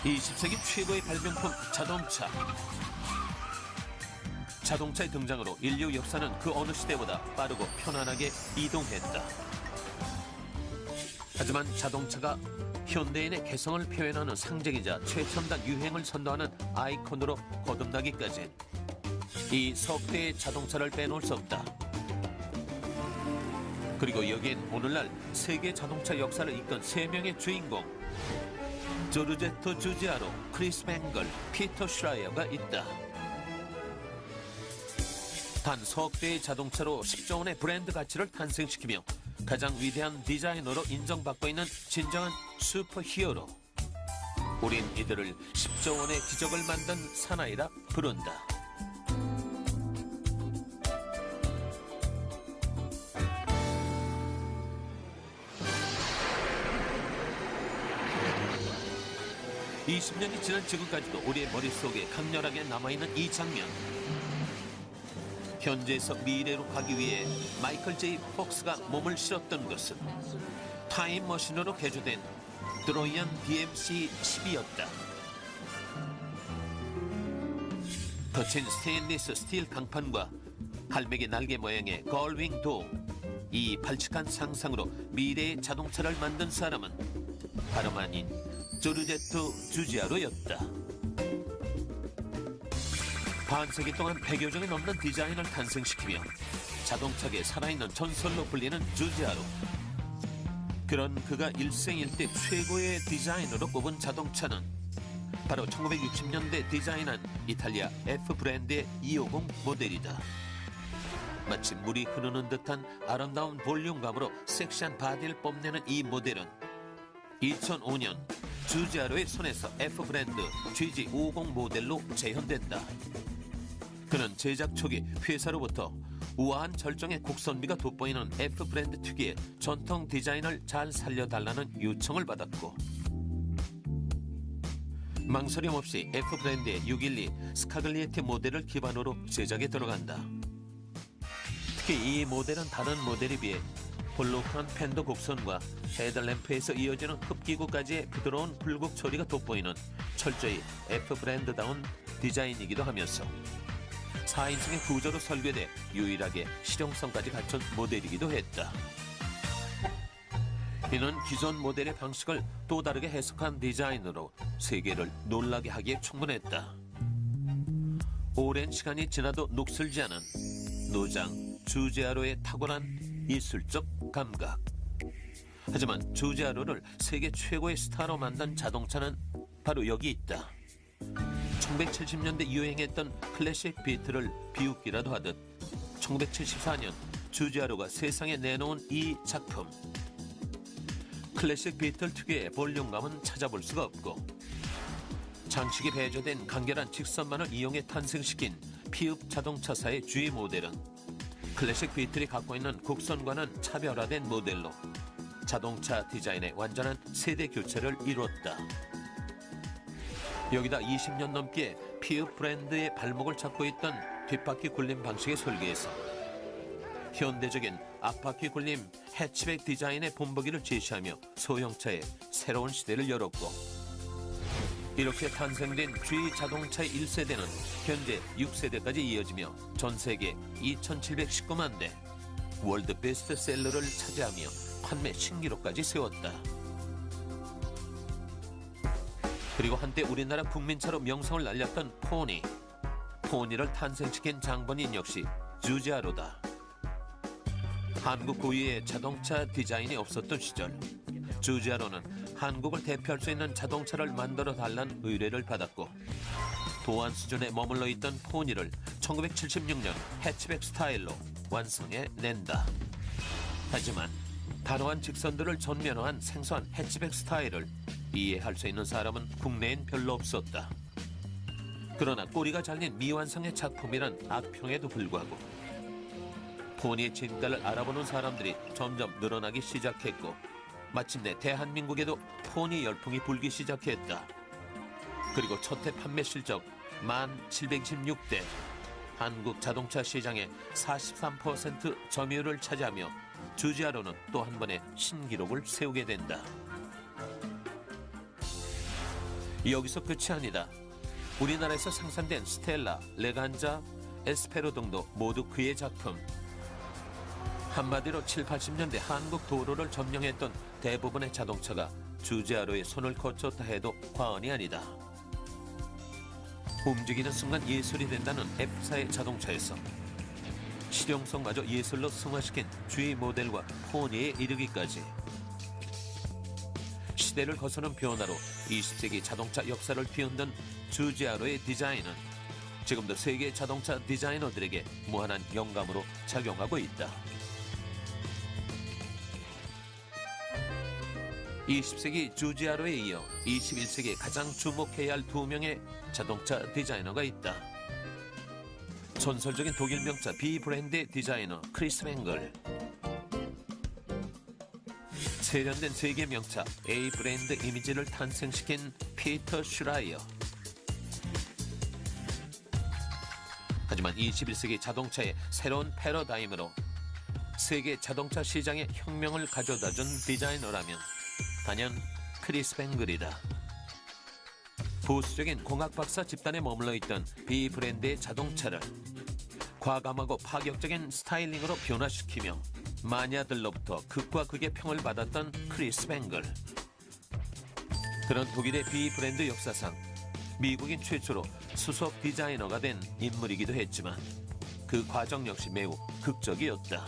20세기 최고의 발명품 자동차. 자동차의 등장으로 인류 역사는 그 어느 시대보다 빠르고 편안하게 이동했다. 하지만 자동차가 현대인의 개성을 표현하는 상징이자 최첨단 유행을 선도하는 아이콘으로 거듭나기까지 이 석대의 자동차를 빼놓을 수 없다. 그리고 여기엔 오늘날 세계 자동차 역사를 이끈 세 명의 주인공 조르제토 주지아로, 크리스 뱅글, 피터 슈라이어가 있다. 단 석대의 자동차로 10조 원의 브랜드 가치를 탄생시키며 가장 위대한 디자이너로 인정받고 있는 진정한 슈퍼히어로. 우린 이들을 10조 원의 기적을 만든 사나이라 부른다. (20년이) 지난 지금까지도 우리의 머릿속에 강렬하게 남아있는 이 장면. 현재에서 미래로 가기 위해 마이클 제이 폭스가 몸을 실었던 것은 타임머신으로 개조된 드로이안 DMC-12였다. 거친 스테인리스 스틸 강판과 갈매기 날개 모양의 걸윙 도. 이 발칙한 상상으로 미래의 자동차를 만든 사람은 다름 아닌 조르제토 주지아로였다. 반세기 동안 100여 종이 넘는 디자인을 탄생시키며 자동차계에 살아있는 전설로 불리는 주지아로. 그런 그가 일생일대 최고의 디자이너로 꼽은 자동차는 바로 1960년대 디자인한 이탈리아 F 브랜드의 250 모델이다. 마치 물이 흐르는 듯한 아름다운 볼륨감으로 섹시한 바디를 뽐내는 이 모델은 2005년 주지아로의 손에서 F 브랜드 GG50 모델로 재현된다. 그는 제작 초기 회사로부터 우아한 절정의 곡선미가 돋보이는 F 브랜드 특유의 전통 디자인을 잘 살려달라는 요청을 받았고, 망설임 없이 F 브랜드의 612 스카글리에티 모델을 기반으로 제작에 들어간다. 특히 이 모델은 다른 모델에 비해 볼록한 팬더 곡선과 헤드램프에서 이어지는 흡기구까지의 부드러운 굴곡 처리가 돋보이는 철저히 F 브랜드다운 디자인이기도 하면서 4인승의 구조로 설계돼 유일하게 실용성까지 갖춘 모델이기도 했다. 이는 기존 모델의 방식을 또 다르게 해석한 디자인으로 세계를 놀라게 하기에 충분했다. 오랜 시간이 지나도 녹슬지 않은 노장 주지아로의 탁월한 이술적 감각. 하지만 주지아로를 세계 최고의 스타로 만든 자동차는 바로 여기 있다. 1970년대 유행했던 클래식 비트를 비웃기라도 하듯 1974년 주지아로가 세상에 내놓은 이 작품. 클래식 비틀 특유의 볼륨감은 찾아볼 수가 없고, 장식이 배조된 간결한 직선만을 이용해 탄생시킨 피읍 자동차사의 주위 모델은 클래식 비틀이 갖고 있는 곡선과는 차별화된 모델로 자동차 디자인의 완전한 세대 교체를 이뤘다. 여기다 20년 넘게 피읍 브랜드의 발목을 잡고 있던 뒷바퀴 굴림 방식의 설계에서 현대적인 앞바퀴 굴림 해치백 디자인의 본보기를 제시하며 소형차의 새로운 시대를 열었고, 이렇게 탄생된 G 자동차의 1세대는 현재 6세대까지 이어지며 전 세계 2,719만 대, 월드 베스트셀러를 차지하며 판매 신기록까지 세웠다. 그리고 한때 우리나라 국민차로 명성을 날렸던 포니. 포니를 탄생시킨 장본인 역시 주지아로다. 한국 고유의 자동차 디자인이 없었던 시절, 주지아로는 한국을 대표할 수 있는 자동차를 만들어 달라는 의뢰를 받았고, 도안 수준에 머물러 있던 포니를 1976년 해치백 스타일로 완성해 낸다. 하지만 단호한 직선들을 전면화한 생소한 해치백 스타일을 이해할 수 있는 사람은 국내엔 별로 없었다. 그러나 꼬리가 잘린 미완성의 작품이란 악평에도 불구하고 포니의 진가를 알아보는 사람들이 점점 늘어나기 시작했고, 마침내 대한민국에도 포니 열풍이 불기 시작했다. 그리고 첫 해 판매 실적 1,726대, 한국 자동차 시장의 43% 점유율을 차지하며 주지아로는 또 한 번의 신기록을 세우게 된다. 여기서 끝이 아니다. 우리나라에서 생산된 스텔라, 레간자, 에스페로 등도 모두 그의 작품. 한마디로 7, 80년대 한국 도로를 점령했던 대부분의 자동차가 주지아로의 손을 거쳤다 해도 과언이 아니다. 움직이는 순간 예술이 된다는 F사의 자동차에서 실용성마저 예술로 승화시킨 G 모델과 포니에 이르기까지 시대를 거스는 변화로 20세기 자동차 역사를 뒤흔든 주지아로의 디자인은 지금도 세계 자동차 디자이너들에게 무한한 영감으로 작용하고 있다. 20세기 주지아로에 이어 21세기에 가장 주목해야 할 두 명의 자동차 디자이너가 있다. 전설적인 독일 명차 B 브랜드의 디자이너 크리스 뱅글, 세련된 세계 명차 A 브랜드 이미지를 탄생시킨 피터 슈라이어. 하지만 21세기 자동차의 새로운 패러다임으로 세계 자동차 시장에 혁명을 가져다준 디자이너라면 단연 크리스 뱅글이다. 보수적인 공학 박사 집단에 머물러 있던 B 브랜드의 자동차를 과감하고 파격적인 스타일링으로 변화시키며 마니아들로부터 극과 극의 평을 받았던 크리스 뱅글. 그런 독일의 B 브랜드 역사상 미국인 최초로 수석 디자이너가 된 인물이기도 했지만 그 과정 역시 매우 극적이었다.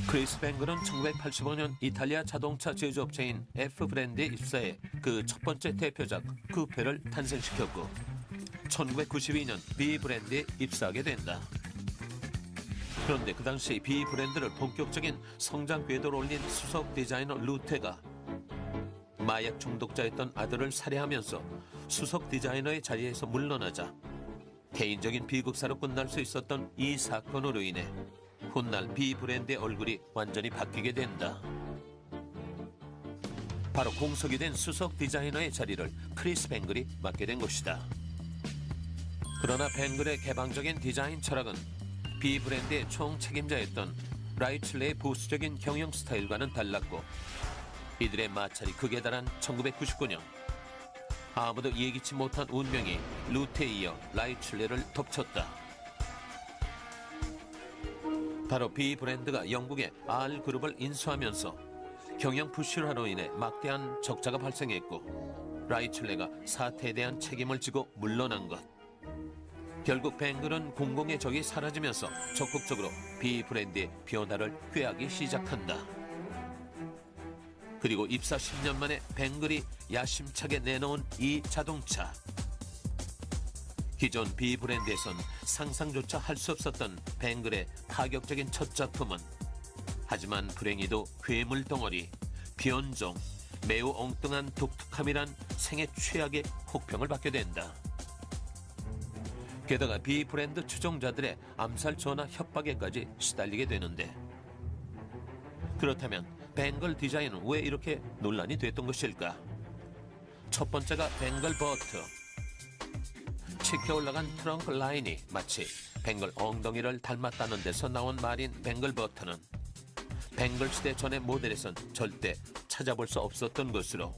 크리스 뱅글은 1985년 이탈리아 자동차 제조업체인 F 브랜드에 입사해 그 첫 번째 대표작 쿠페를 탄생시켰고 1992년 B 브랜드에 입사하게 된다. 그런데 그 당시 B 브랜드를 본격적인 성장 궤도로 올린 수석 디자이너 루테가 마약 중독자였던 아들을 살해하면서 수석 디자이너의 자리에서 물러나자 개인적인 비극사로 끝날 수 있었던 이 사건으로 인해 훗날 B 브랜드의 얼굴이 완전히 바뀌게 된다. 바로 공석이 된 수석 디자이너의 자리를 크리스 뱅글이 맡게 된 것이다. 그러나 뱅글의 개방적인 디자인 철학은 B 브랜드의 총 책임자였던 라이틀레의 보수적인 경영 스타일과는 달랐고 이들의 마찰이 극에 달한 1999년 아무도 예기치 못한 운명이 루테에 이어 라이틀레를 덮쳤다. 바로 B 브랜드가 영국의 R그룹을 인수하면서 경영 부실화로 인해 막대한 적자가 발생했고 라이틀레가 사태에 대한 책임을 지고 물러난 것. 결국 뱅글은 공공의 적이 사라지면서 적극적으로 B 브랜드의 변화를 꾀하기 시작한다. 그리고 입사 10년 만에 뱅글이 야심차게 내놓은 이 자동차. 기존 B 브랜드에선 상상조차 할 수 없었던 뱅글의 파격적인 첫 작품은 하지만 불행히도 괴물 덩어리, 변종, 매우 엉뚱한 독특함이란 생애 최악의 혹평을 받게 된다. 게다가 B 브랜드 추종자들의 암살 전화 협박에까지 시달리게 되는데 그렇다면 뱅글 디자인은 왜 이렇게 논란이 됐던 것일까? 첫 번째가 뱅글 버트. 치켜 올라간 트렁크 라인이 마치 뱅글 엉덩이를 닮았다는 데서 나온 말인 뱅글 버트는 뱅글 시대 전의 모델에선 절대 찾아볼 수 없었던 것으로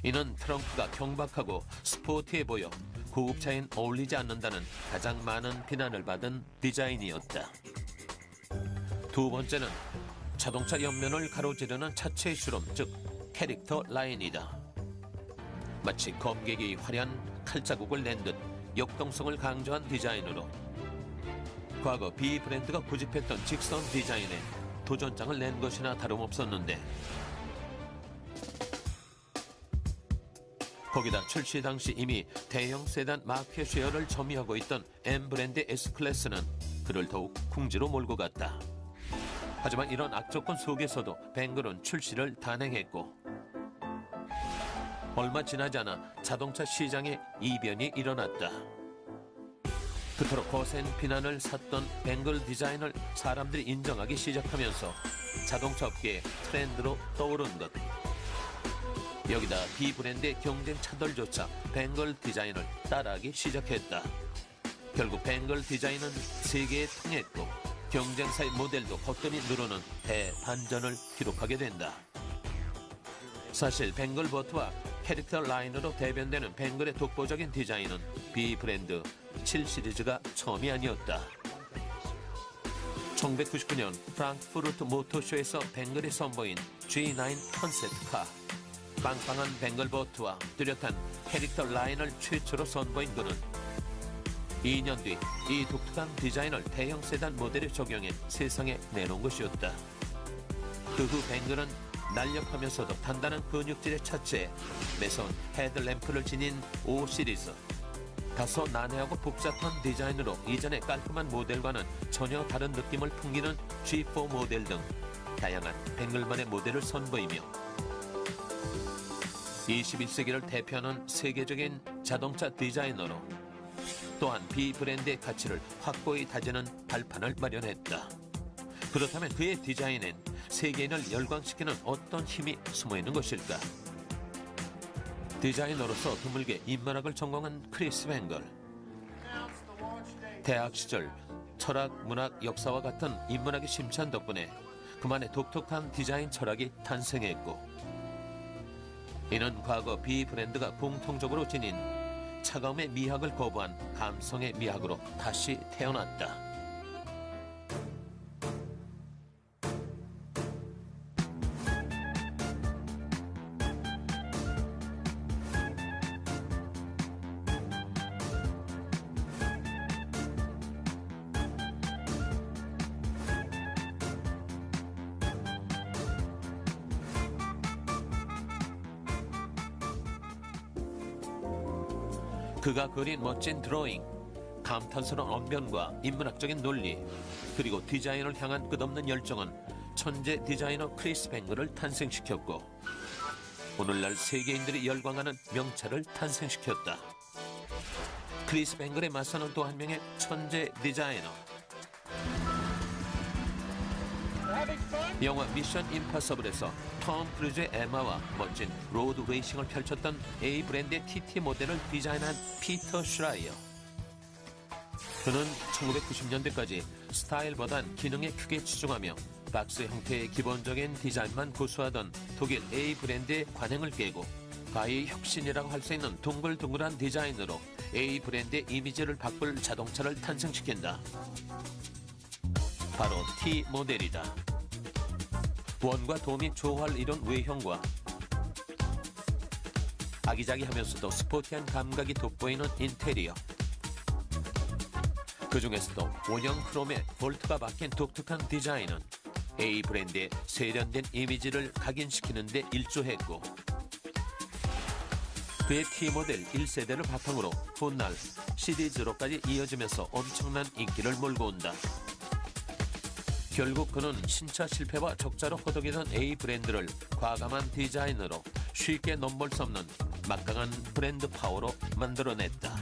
이는 트렁크가 경박하고 스포티해 보여 고급차엔 어울리지 않는다는 가장 많은 비난을 받은 디자인이었다. 두 번째는 자동차 옆면을 가로지르는 차체 주름, 즉 캐릭터 라인이다. 마치 검객이 화려한 칼자국을 낸 듯 역동성을 강조한 디자인으로 과거 B 브랜드가 고집했던 직선 디자인에 도전장을 낸 것이나 다름없었는데 거기다 출시 당시 이미 대형 세단 마켓 쉐어를 점유하고 있던 M 브랜드 S클래스는 그를 더욱 궁지로 몰고 갔다. 하지만 이런 악조건 속에서도 뱅글은 출시를 단행했고 얼마 지나지 않아 자동차 시장에 이변이 일어났다. 그토록 거센 비난을 샀던 뱅글 디자인을 사람들이 인정하기 시작하면서 자동차 업계의 트렌드로 떠오른 것. 여기다 B 브랜드의 경쟁 차들조차 뱅글 디자인을 따라하기 시작했다. 결국 뱅글 디자인은 세계에 통했고 경쟁사의 모델도 거뜬히 누르는 대반전을 기록하게 된다. 사실 뱅글 버트와 캐릭터 라인으로 대변되는 벵글의 독보적인 디자인은 B 브랜드 7 시리즈가 처음이 아니었다. 1999년 프랑크푸르트 모터쇼에서 벵글이 선보인 G9 컨셉카. 빵빵한 벵글 보트와 뚜렷한 캐릭터 라인을 최초로 선보인 그는 2년 뒤 이 독특한 디자인을 대형 세단 모델에 적용해 세상에 내놓은 것이었다. 그 후 벵글은 날렵하면서도 단단한 근육질의 차체에 매서운 헤드램프를 지닌 5 시리즈. 다소 난해하고 복잡한 디자인으로 이전의 깔끔한 모델과는 전혀 다른 느낌을 풍기는 G4 모델 등 다양한 벵글만의 모델을 선보이며 21세기를 대표하는 세계적인 자동차 디자이너로 또한 B 브랜드의 가치를 확고히 다지는 발판을 마련했다. 그렇다면 그의 디자인엔 세계인을 열광시키는 어떤 힘이 숨어 있는 것일까? 디자이너로서 드물게 인문학을 전공한 크리스 벵글. 대학 시절 철학, 문학, 역사와 같은 인문학의 심취한 덕분에 그만의 독특한 디자인 철학이 탄생했고 이는 과거 B 브랜드가 공통적으로 지닌 차가움의 미학을 거부한 감성의 미학으로 다시 태어났다. 그가 그린 멋진 드로잉, 감탄스러운 언변과 인문학적인 논리, 그리고 디자인을 향한 끝없는 열정은 천재 디자이너 크리스 벵글을 탄생시켰고 오늘날 세계인들이 열광하는 명차를 탄생시켰다. 크리스 벵글에 맞서는 또 한 명의 천재 디자이너. 영화 미션 임파서블에서 톰 크루즈의 에마와 멋진 로드 레이싱을 펼쳤던 A 브랜드의 TT 모델을 디자인한 피터 슈라이어. 그는 1990년대까지 스타일보단 기능에 크게 치중하며 박스 형태의 기본적인 디자인만 고수하던 독일 A 브랜드의 관행을 깨고 가히 혁신이라고 할 수 있는 둥글둥글한 디자인으로 A 브랜드의 이미지를 바꿀 자동차를 탄생시킨다. 바로 T 모델이다. 원과 돔이 조화를 이룬 외형과 아기자기하면서도 스포티한 감각이 돋보이는 인테리어. 그 중에서도 원형 크롬에 볼트가 박힌 독특한 디자인은 A 브랜드의 세련된 이미지를 각인시키는 데 일조했고 그의 T모델 1세대를 바탕으로 훗날 시리즈로까지 이어지면서 엄청난 인기를 몰고 온다. 결국 그는 신차 실패와 적자로 허덕이던 A 브랜드를 과감한 디자인으로 쉽게 넘볼 수 없는 막강한 브랜드 파워로 만들어냈다.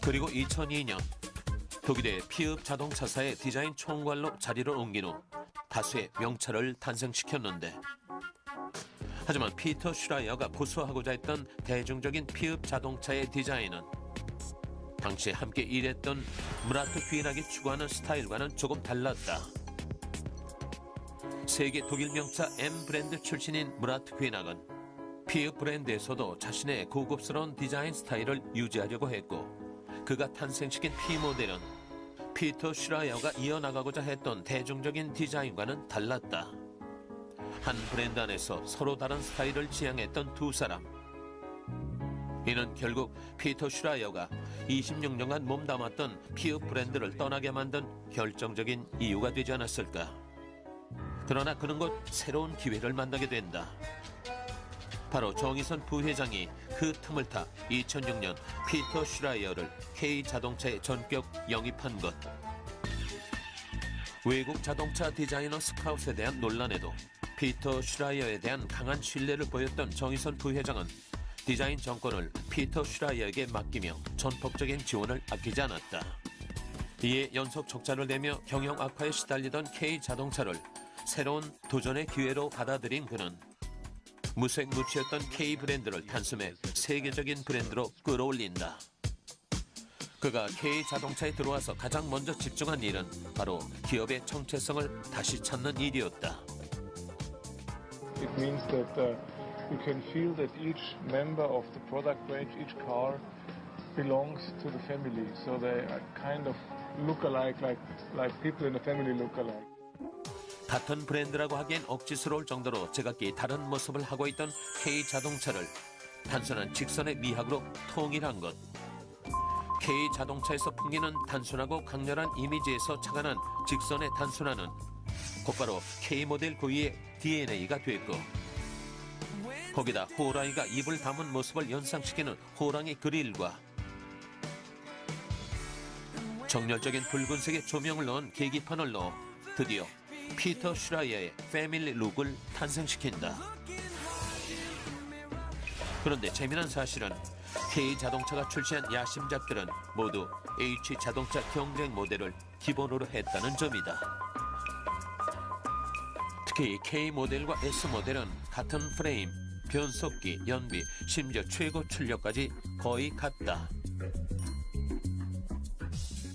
그리고 2002년 독일의 피읍 자동차사의 디자인 총괄로 자리를 옮긴 후 다수의 명차를 탄생시켰는데 하지만 피터 슈라이어가 고수하고자 했던 대중적인 피읍 자동차의 디자인은 당시 함께 일했던 무라트 귀인학이 추구하는 스타일과는 조금 달랐다. 세계 독일 명차 M 브랜드 출신인 무라트 귀인학은 피읍 브랜드에서도 자신의 고급스러운 디자인 스타일을 유지하려고 했고 그가 탄생시킨 P 모델은 피터 슈라이어가 이어나가고자 했던 대중적인 디자인과는 달랐다. 한 브랜드 안에서 서로 다른 스타일을 지향했던 두 사람. 이는 결국 피터 슈라이어가 26년간 몸담았던 피읍 브랜드를 떠나게 만든 결정적인 이유가 되지 않았을까. 그러나 그는 곧 새로운 기회를 만나게 된다. 바로 정의선 부회장이 그 틈을 타 2006년 피터 슈라이어를 K자동차에 전격 영입한 것. 외국 자동차 디자이너 스카웃에 대한 논란에도 피터 슈라이어에 대한 강한 신뢰를 보였던 정의선 부회장은 디자인 정권을 피터 슈라이어에게 맡기며 전폭적인 지원을 아끼지 않았다. 이에 연속 적자를 내며 경영 악화에 시달리던 K자동차를 새로운 도전의 기회로 받아들인 그는 무색무취했던 K 브랜드를 단숨에 세계적인 브랜드로 끌어올린다. 그가 K자동차에 들어와서 가장 먼저 집중한 일은 바로 기업의 정체성을 다시 찾는 일이었다. It means that you can feel that each member of the product range, each car, belongs to the family. So they are kind of look alike, like people in a family look alike. 같은 브랜드라고 하기엔 억지스러울 정도로 제각기 다른 모습을 하고 있던 K자동차를 단순한 직선의 미학으로 통일한 것. K자동차에서 풍기는 단순하고 강렬한 이미지에서 착안한 직선의 단순화는 곧바로 K모델 고유의 DNA가 됐고, 거기다 호랑이가 입을 담은 모습을 연상시키는 호랑이 그릴과 정열적인 붉은색의 조명을 넣은 계기판을 넣어 드디어 피터 슈라이어의 패밀리 룩을 탄생시킨다. 그런데 재미난 사실은 K자동차가 출시한 야심작들은 모두 H자동차 경쟁 모델을 기본으로 했다는 점이다. 특히 K모델과 S모델은 같은 프레임, 변속기, 연비, 심지어 최고 출력까지 거의 같다.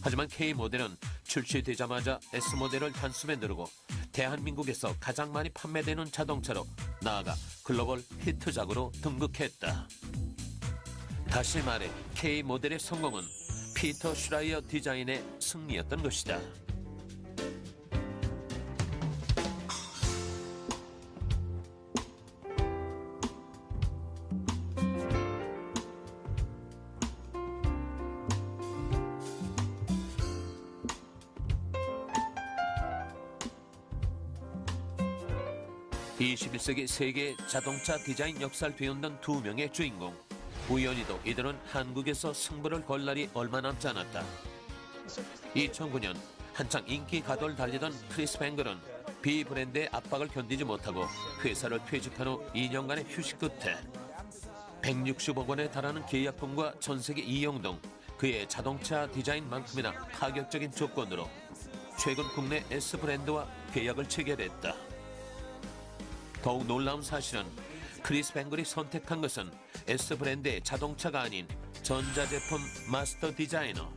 하지만 K모델은 출시되자마자 S모델을 단숨에 누르고 대한민국에서 가장 많이 판매되는 자동차로 나아가 글로벌 히트작으로 등극했다. 다시 말해 K모델의 성공은 피터 슈라이어 디자인의 승리였던 것이다. (21세기) 세계 자동차 디자인 역사를 뒤흔든 두 명의 주인공. 우연히도 이들은 한국에서 승부를 걸 날이 얼마 남지 않았다. 2009년 한창 인기 가도를 달리던 크리스 뱅글은 B 브랜드의 압박을 견디지 못하고 회사를 퇴직한 후 2년간의 휴식 끝에 160억 원에 달하는 계약금과 전세계 이용 등 그의 자동차 디자인만큼이나 파격적인 조건으로 최근 국내 S 브랜드와 계약을 체결했다. 더욱 놀라운 사실은 크리스 뱅글이 선택한 것은 S 브랜드의 자동차가 아닌 전자제품 마스터 디자이너.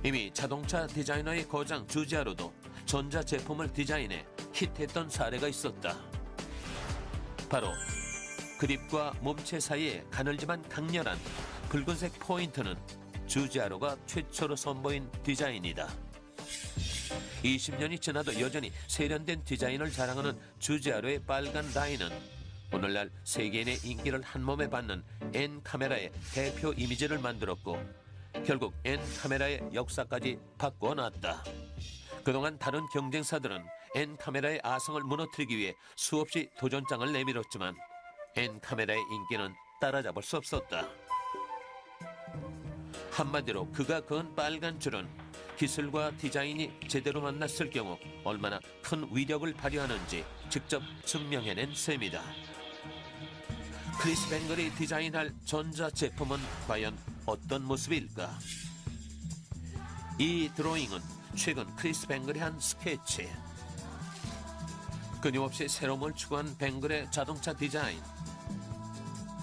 이미 자동차 디자이너의 거장 주지아로도 전자제품을 디자인해 히트했던 사례가 있었다. 바로 그립과 몸체 사이에 가늘지만 강렬한 붉은색 포인트는 주지아로가 최초로 선보인 디자인이다. 20년이 지나도 여전히 세련된 디자인을 자랑하는 주지아로의 빨간 라인은 오늘날 세계인의 인기를 한몸에 받는 N카메라의 대표 이미지를 만들었고 결국 N카메라의 역사까지 바꿔놨다. 그동안 다른 경쟁사들은 N카메라의 아성을 무너뜨리기 위해 수없이 도전장을 내밀었지만 N카메라의 인기는 따라잡을 수 없었다. 한마디로 그가 그은 빨간 줄은 기술과 디자인이 제대로 만났을 경우 얼마나 큰 위력을 발휘하는지 직접 증명해낸 셈이다. 크리스 뱅글이 디자인할 전자제품은 과연 어떤 모습일까? 이 드로잉은 최근 크리스 뱅글이 한 스케치. 끊임없이 새로움을 추구한 뱅글의 자동차 디자인.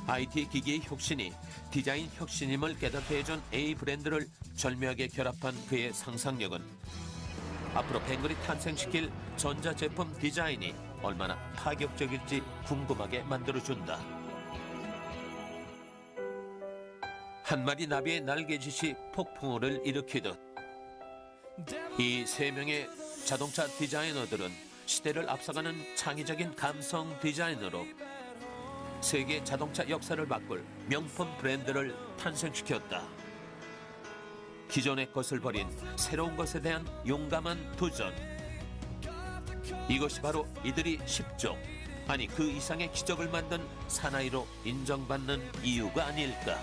IT 기기의 혁신이 디자인 혁신임을 깨닫게 해준 A 브랜드를 절묘하게 결합한 그의 상상력은 앞으로 뱅글이 탄생시킬 전자제품 디자인이 얼마나 파격적일지 궁금하게 만들어준다. 한 마리 나비의 날개짓이 폭풍우를 일으키듯 이 세 명의 자동차 디자이너들은 시대를 앞서가는 창의적인 감성 디자인으로 세계 자동차 역사를 바꿀 명품 브랜드를 탄생시켰다. 기존의 것을 버린 새로운 것에 대한 용감한 도전. 이것이 바로 이들이 10조, 아니 그 이상의 기적을 만든 사나이로 인정받는 이유가 아닐까.